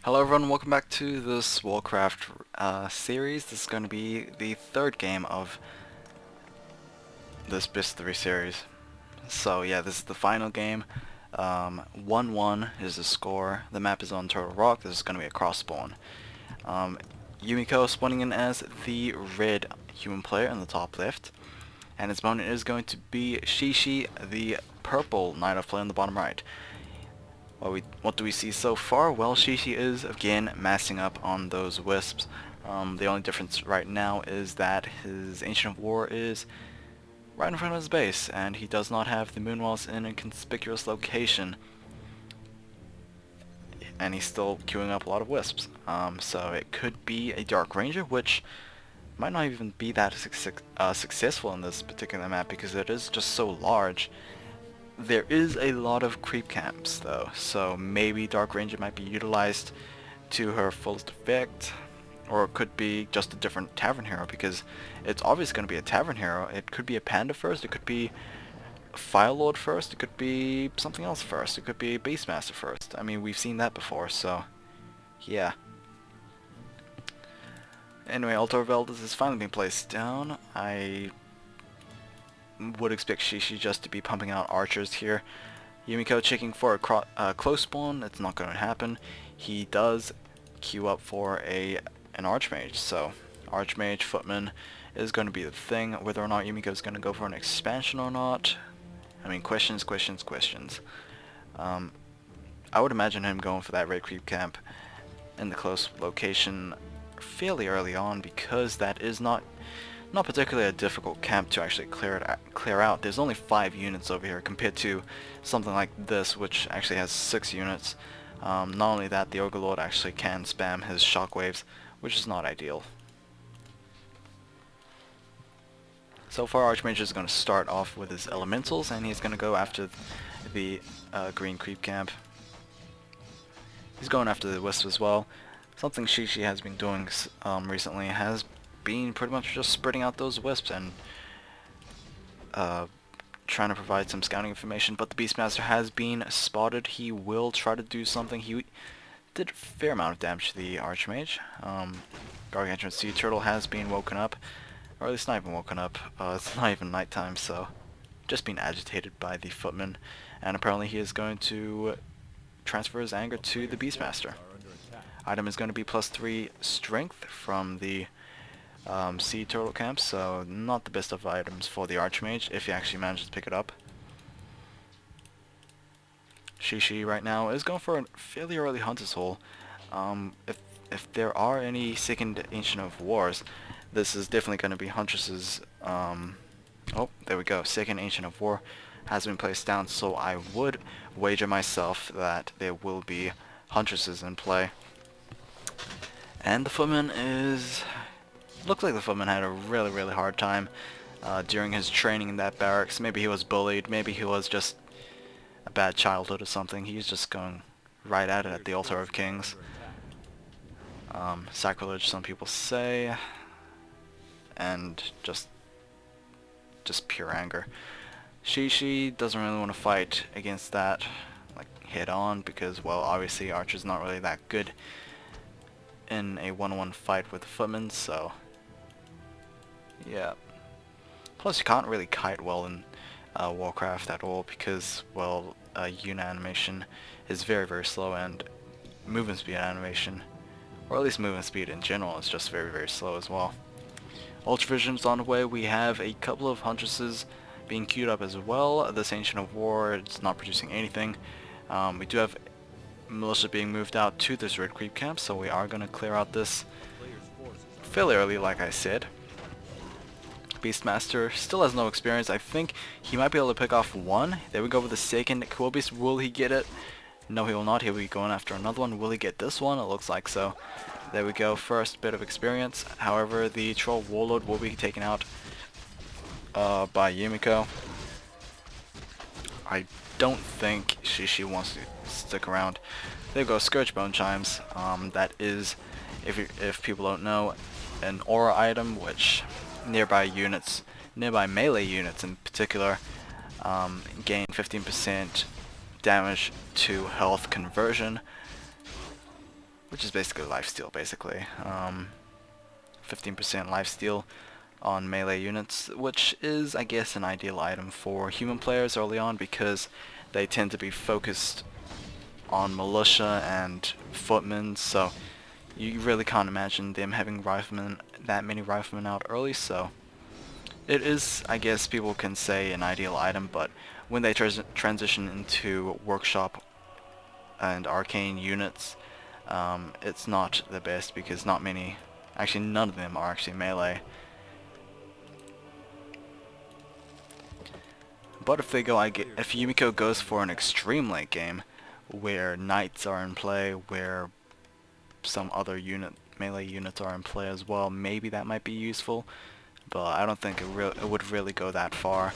Hello everyone, welcome back to this Warcraft series. This is going to be the third game of this WC3 series. So yeah, this is the final game. 1-1 is the score. The map is on Turtle Rock. This is going to be a cross spawn. Yumiko spawning in as the red human player in the top left. And his opponent is going to be XiXi, the purple Knight of Play on the bottom right. What do we see so far? Well, XiXi is again massing up on those wisps. The only difference right now is that his Ancient of War is right in front of his base, and he does not have the moon walls in a conspicuous location. And he's still queuing up a lot of wisps. So it could be a Dark Ranger, which might not even be that successful in this particular map because it is just so large. There is a lot of creep camps though, so maybe Dark Ranger might be utilized to her fullest effect, or it could be just a different tavern hero because it's obviously going to be a tavern hero. It could be a panda first, it could be a Fire Lord first, it could be something else first, it could be a Beastmaster first. I mean, we've seen that before, so yeah. Anyway, Altar of Elders is finally being placed down. I would expect XiXi just to be pumping out archers here. Yumiko checking for a close spawn. It's not going to happen. He does queue up for an archmage, so archmage footman is going to be the thing. Whether or not Yumiko is going to go for an expansion or not, I mean, questions. I would imagine him going for that red creep camp in the close location fairly early on because that is not particularly a difficult camp to actually clear out. There's only 5 units over here compared to something like this, which actually has 6 units. Not only that, the Ogre Lord actually can spam his shockwaves, which is not ideal. So far, Archmage is going to start off with his elementals, and he's going to go after the green creep camp. He's going after the wisp as well. Something XiXi has been doing recently has been pretty much just spreading out those wisps and trying to provide some scouting information, but the Beastmaster has been spotted. He will try to do something. He did a fair amount of damage to the Archmage. Gargantuan Sea Turtle has been woken up, or at least not even woken up. It's not even nighttime, so just being agitated by the footman, and apparently he is going to transfer his anger to the Beastmaster. Item is going to be +3 strength from the Sea Turtle camp, so not the best of items for the Archmage if he actually manages to pick it up. XiXi right now is going for a fairly early Hunter's Hole. If there are any second Ancient of Wars, this is definitely going to be Huntress's. Oh, there we go. Second Ancient of War has been placed down, so I would wager myself that there will be Huntresses in play. And the footman is... looks like the footman had a really hard time during his training in that barracks. Maybe he was bullied, maybe he was just a bad childhood or something. He's just going right at it at the Altar of Kings. Sacrilege, some people say, and just pure anger. XiXi doesn't really want to fight against that like head on because, well, obviously Archer's not really that good in a 1-on-1 fight with the footman, so yeah. Plus you can't really kite well in Warcraft at all because, well, unit animation is very slow, and movement speed animation, or at least movement speed in general, is just very slow as well. Ultravision's on the way. We have a couple of Huntresses being queued up as well. This Ancient of War is not producing anything. We do have militia being moved out to this red creep camp, so we are going to clear out this fairly early, like I said. Beastmaster still has no experience. I think he might be able to pick off one. There we go with the second Cool Beast. Will he get it? No, he will not. He'll be going after another one. Will he get this one? It looks like so. There we go. First bit of experience. However, the Troll Warlord will be taken out by Yumiko. I don't think XiXi wants to stick around. There we go. Scourge Bone Chimes. That is, if people don't know, an aura item which nearby melee units in particular, gain 15% damage to health conversion which is basically lifesteal, basically. 15% lifesteal on melee units, which is, I guess, an ideal item for human players early on because they tend to be focused on militia and footmen, so you really can't imagine them having riflemen, that many riflemen out early, so it is, I guess people can say, an ideal item, but when they transition into workshop and arcane units, it's not the best because not many, actually none of them are actually melee. But if if Yumiko goes for an extreme late game, where knights are in play, where some other melee units are in play as well, maybe that might be useful, but I don't think it would really go that far.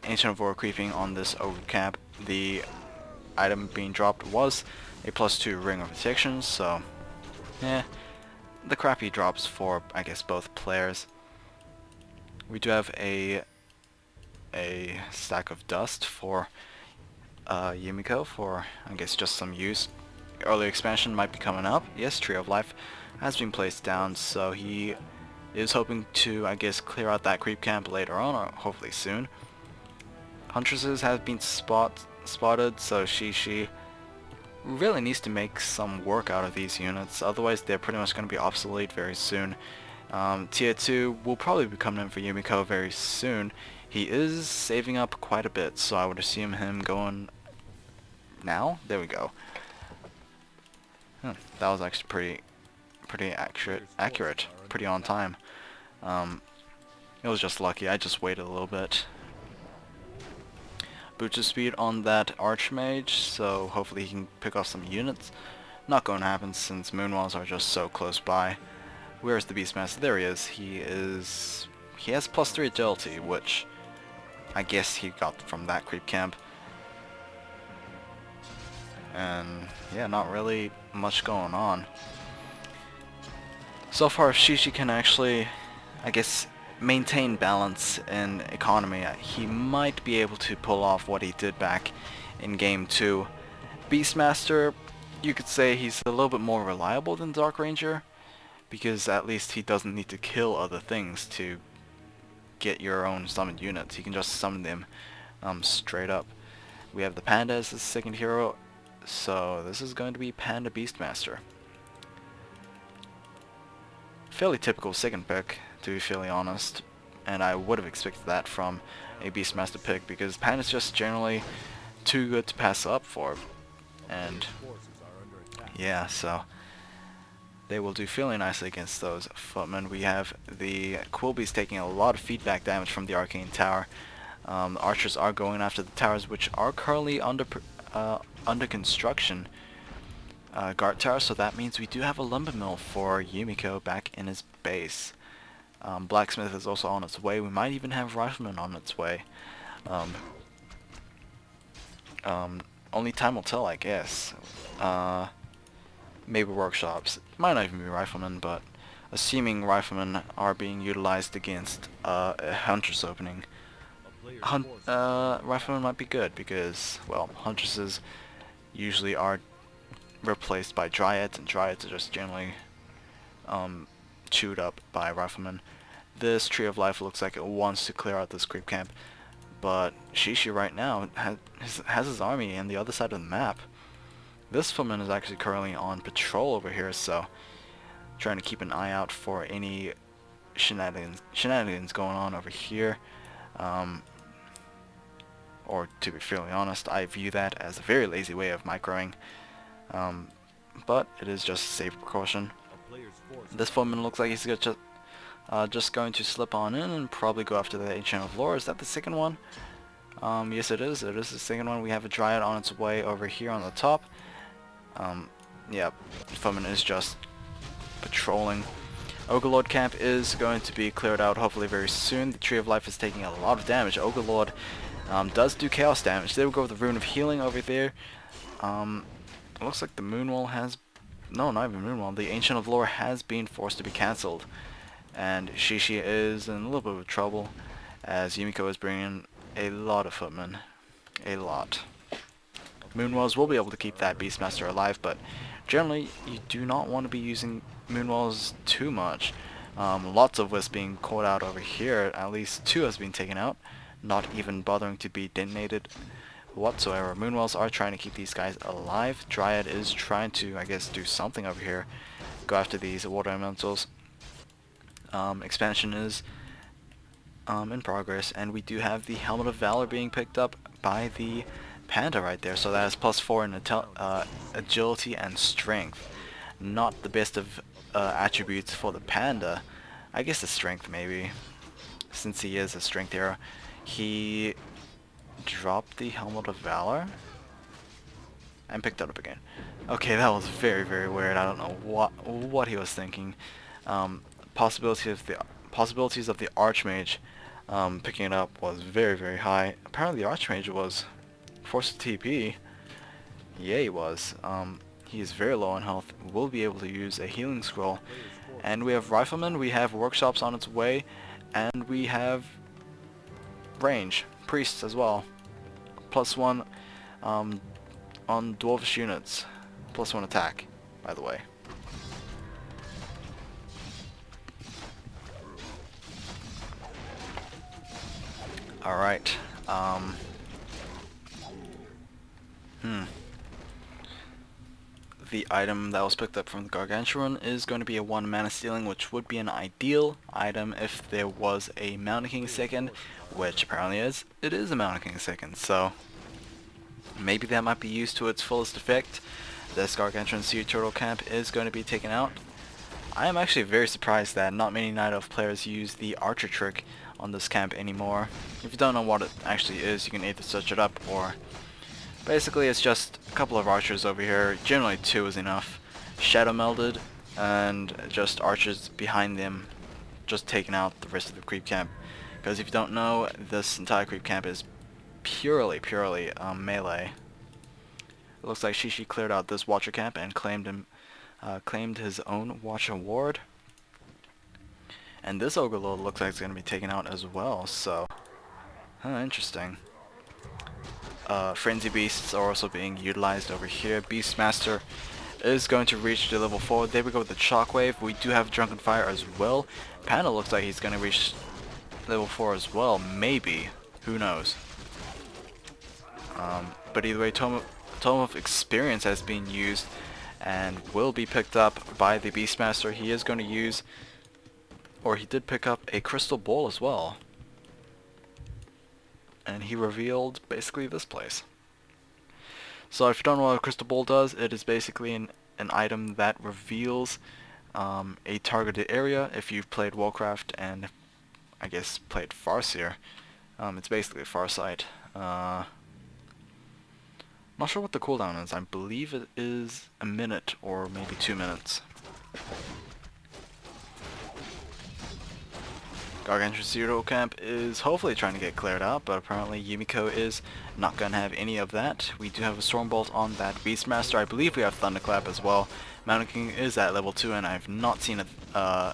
Ancient of War creeping on this ogre camp, the item being dropped was a +2 ring of protection, so the crappy drops for, I guess, both players. We do have a stack of dust for Yumiko for, I guess, just some use. Early expansion might be coming up. Yes, Tree of Life has been placed down, so he is hoping to, I guess, clear out that creep camp later on, or hopefully soon. Huntresses have been spotted, so XiXi really needs to make some work out of these units, otherwise they're pretty much going to be obsolete very soon. Tier 2 will probably be coming in for Yumiko very soon. He is saving up quite a bit, so I would assume him going now. There we go. That was actually pretty accurate, pretty on time. It was just lucky. I just waited a little bit. Boots of speed on that Archmage, so hopefully he can pick off some units. Not going to happen since Moonwalls are just so close by. Where's the Beastmaster? There he is. He has +3 agility, which I guess he got from that creep camp. And yeah, not really much going on. So far, if XiXi can actually, I guess, maintain balance in economy, he might be able to pull off what he did back in Game 2. Beastmaster, you could say he's a little bit more reliable than Dark Ranger, because at least he doesn't need to kill other things to get your own summoned units. He can just summon them straight up. We have the Panda as the second hero, so this is going to be Panda Beastmaster. Fairly typical second pick, to be fairly honest, and I would have expected that from a Beastmaster pick because Panda's just generally too good to pass up for, and yeah, so they will do fairly nicely against those footmen. We have the Quilbies taking a lot of feedback damage from the Arcane Tower. The archers are going after the towers, which are currently under construction. Guard tower, so that means we do have a lumber mill for Yumiko back in his base. Blacksmith is also on its way. We might even have riflemen on its way. Only time will tell, I guess. Maybe workshops. Might not even be riflemen, but assuming riflemen are being utilized against a huntress opening, riflemen might be good because, well, huntresses usually are replaced by dryads, and dryads are just generally chewed up by riflemen. This Tree of Life looks like it wants to clear out this creep camp, but XiXi right now has his army on the other side of the map. This footman is actually currently on patrol over here, so trying to keep an eye out for any shenanigans going on over here. Or to be fairly honest, I view that as a very lazy way of microing. But it is just a safe precaution. This footman looks like he's just going to slip on in and probably go after the Ancient of Lore. Is that the second one? Yes, it is. It is the second one. We have a Dryad on its way over here on the top. Yeah, footman is just patrolling. Ogre camp is going to be cleared out hopefully very soon. The Tree of Life is taking a lot of damage. Ogre does do chaos damage. They will go with the Rune of Healing over there. It looks like the Moonwall has... No, not even Moonwall. The Ancient of Lore has been forced to be cancelled. And XiXi is in a little bit of trouble as Yumiko is bringing a lot of footmen. A lot. Moonwalls will be able to keep that Beastmaster alive, but Generally, you do not want to be using Moonwalls too much. Lots of Wisps being caught out over here. At least 2 has been taken out, not even bothering to be detonated whatsoever. Moonwalls are trying to keep these guys alive. Dryad is trying to, I guess, do something over here. Go after these water elementals. Expansion is in progress, and we do have the Helmet of Valor being picked up by the Panda right there. So that is +4 in agility and strength. Not the best of attributes for the Panda. I guess the strength maybe, since he is a strength hero. He dropped the Helmet of Valor and picked it up again. Okay, that was very, very weird. I don't know what he was thinking. Possibilities of the Archmage picking it up was very, very high. Apparently the Archmage was forced to TP. Yeah, he was. He is very low on health. Will be able to use a healing scroll. And we have Rifleman, we have Workshops on its way, and we have range. Priests as well. +1 on Dwarvish units. +1 attack, by the way. Alright. The item that was picked up from the Gargantuan is going to be a 1 mana stealing, which would be an ideal item if there was a Mountain King second, which apparently is. It is a Mountain King second, so maybe that might be used to its fullest effect. This Gargantuan Sea Turtle camp is going to be taken out. I am actually very surprised that not many Night Elf players use the Archer trick on this camp anymore. If you don't know what it actually is, you can either search it up, or basically it's just a couple of archers over here. Generally 2 is enough. Shadow melded, and just archers behind them, just taking out the rest of the creep camp. Because if you don't know, this entire creep camp is purely melee. It looks like XiXi cleared out this Watcher camp and claimed his own Watcher ward. And this Ogre Lord looks like it's going to be taken out as well, so interesting. Frenzy Beasts are also being utilized over here. Beastmaster is going to reach to level 4. There we go with the Shockwave. We do have Drunken Fire as well. Panda looks like he's going to reach level 4 as well. Maybe. Who knows? But either way, Tome of Experience has been used and will be picked up by the Beastmaster. He is going to use, or he did pick up, a Crystal Ball as well. And he revealed basically this place. So if you don't know what a Crystal Ball does, it is basically an item that reveals a targeted area. If you've played Warcraft and I guess played Farseer, it's basically Farsight. Not sure what the cooldown is. I believe it is a minute or maybe 2 minutes. Gargantuan Zero Camp is hopefully trying to get cleared out, but apparently Yumiko is not going to have any of that. We do have a Stormbolt on that Beastmaster. I believe we have Thunderclap as well. Mountain King is at level 2, and I've not seen a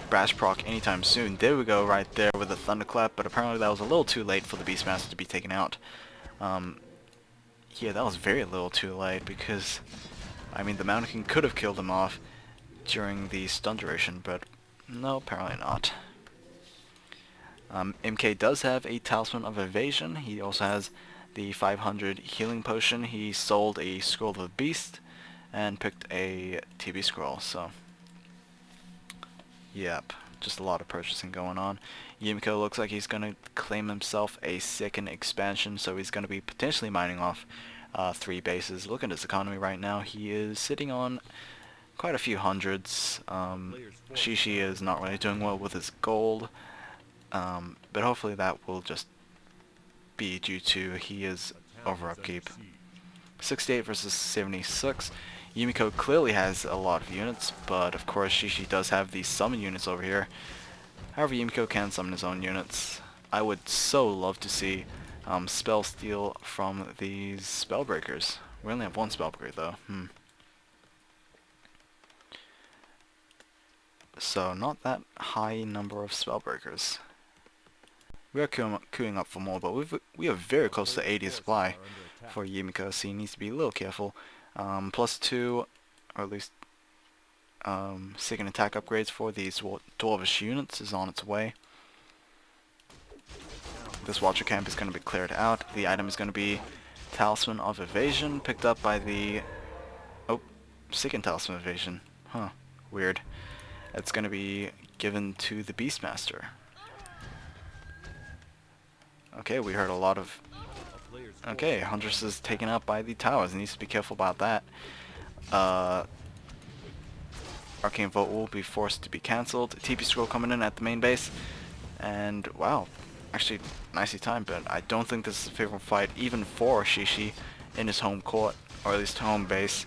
Brash proc anytime soon. There we go, right there with the Thunderclap, but apparently that was a little too late for the Beastmaster to be taken out. Yeah, that was very little too late, because I mean the Mountain King could have killed him off during the stun duration, but no, apparently not. MK does have a Talisman of Evasion. He also has the 500 healing potion. He sold a Scroll of the Beast and picked a TB scroll, so yep, just a lot of purchasing going on. Yumiko looks like he's going to claim himself a second expansion, so he's going to be potentially mining off 3 bases. Look at his economy right now. He is sitting on quite a few hundreds. XiXi is not really doing well with his gold, but hopefully that will just be due to he is over upkeep. 68 versus 76. Yumiko clearly has a lot of units, but of course XiXi does have these summon units over here. However, Yumiko can summon his own units. I would so love to see spell steal from these spellbreakers. We only have one spellbreaker though. So not that high number of spellbreakers. We are queuing up for more, but we are very close to 80 supply for Yumiko, so he needs to be a little careful. +2, or at least second attack upgrades for these dwarvish units is on its way. This Watcher camp is going to be cleared out. The item is going to be Talisman of Evasion, picked up by the... Oh, second Talisman of Evasion. Huh, weird. It's going to be given to the Beastmaster. Okay, we heard a lot of... Okay, Huntress is taken out by the towers. He needs to be careful about that. Arcane Vote will be forced to be cancelled. TP Scroll coming in at the main base. And, wow, actually nicely timed, but I don't think this is a favorable fight even for XiXi in his home court, or at least home base.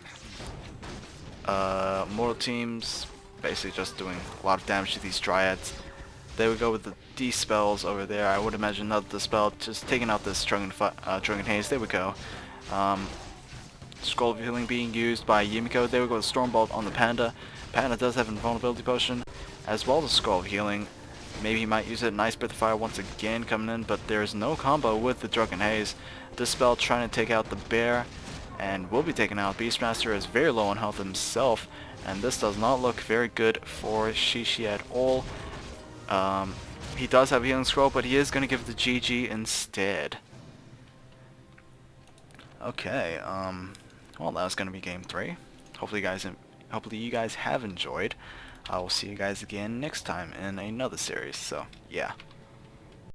Mortal teams basically just doing a lot of damage to these dryads. There we go with the D-spells over there. I would imagine another Dispel, just taking out this Drunken Haze. There we go. Scroll of Healing being used by Yumiko. There we go, the Stormbolt on the Panda. Panda does have an Invulnerability Potion, as well as Scroll of Healing. Maybe he might use it. Nice Breath of Fire once again coming in, but there's no combo with the Drunken Haze. Dispel trying to take out the Bear, and will be taken out. Beastmaster is very low on health himself, and this does not look very good for XiXi at all. He does have a Healing Scroll, but he is going to give the GG instead. Okay, well, that was going to be game 3. Hopefully you guys have enjoyed. I will see you guys again next time in another series. So, yeah.